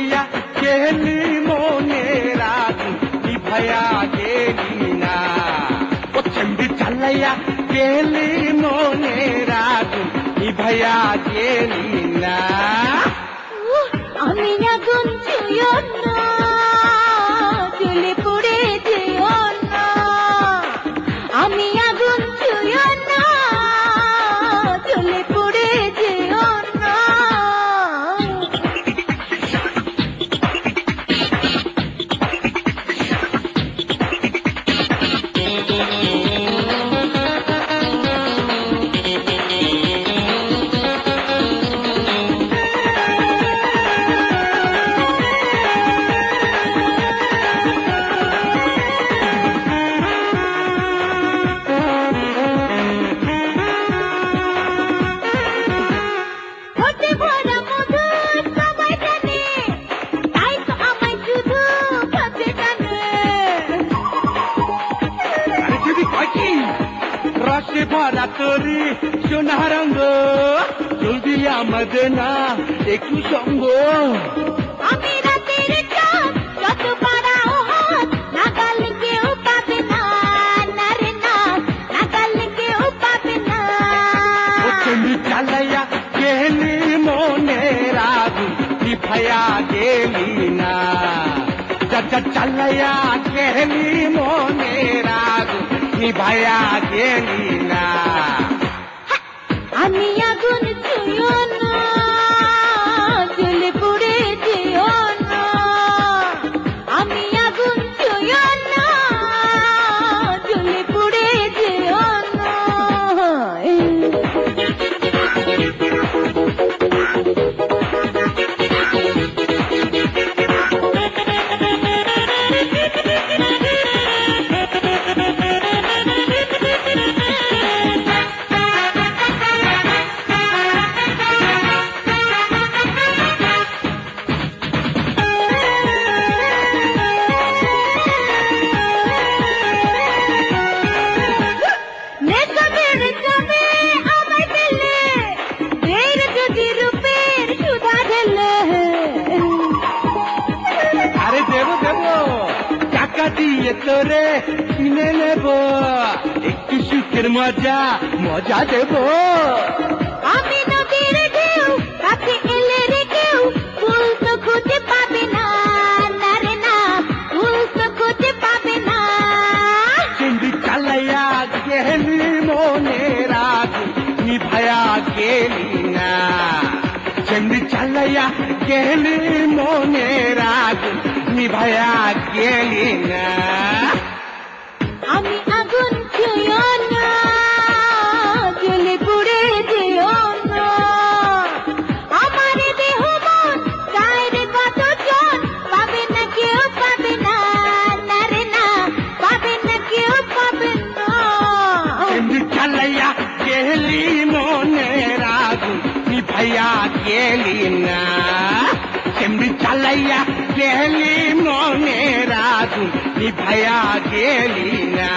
চালাইয়া গেলি মনের আগুন নিভায়া গেলি না। ও চেম্বি চালাইয়া গেলি মনের আগুন নিভায়া গেলি না। আমি আগুন ছুঁয়ো না, জ্বলে পড়ে যেও না। আমি আগুন ছুঁয়ো না, জ্বলে পড়ে যেও না। রসে ভরা তোরি সোনা রঙ, জলদি আমাদের না একটু সঙ্গ। আমি রাতের চাঁদ, যত পাড়াও হাত, নাগাল কেউ পাবে না, না রে না, নাগাল কেউ পাবে না। ও তুমি চালাইয়া গেলি মনের আগুন নিভায়া গেলি না। চালাইয়া গেলি মনের আগুন নিভায়া গেলি না। আমি আগুন ছুঁয়ো না, জ্বলে পড়ে যেও না। আমি আগুন ছুঁয়ো না, জ্বলে পড়ে যেও না। আরে দেবো দেবো, টাকা দিয়ে তোরে কিনে নেব, একটু সুখের মজা মজা দেব। আমি নদীর ঢেউ, কাছে এলে রে কেউ ফুল তো খুঁজে পাবে না, না রে না, ফুল তো খুঁজে পাবে না। চেম্বি চালাইয়া গেলি মনের আগুন নিভায়া গেলি না। চেম্বি চালাইয়া গেলি মনের আগুন নিভায়া গেলি না। আমি আগুন ছুঁয়ো না, জ্বলে পুড়ে যেও না। আমার দেহ মন গায়ের কতজন পাবে না, কেউ পাবে না, না রে না, পাবে না, কেউ পাবে না। চেম্বি চালাইয়া গেলি মনের আগুন নিভায়া গেলি না। চেম্বি চালাইয়া গেলি মনের আগুন নিভায়া গেলি না।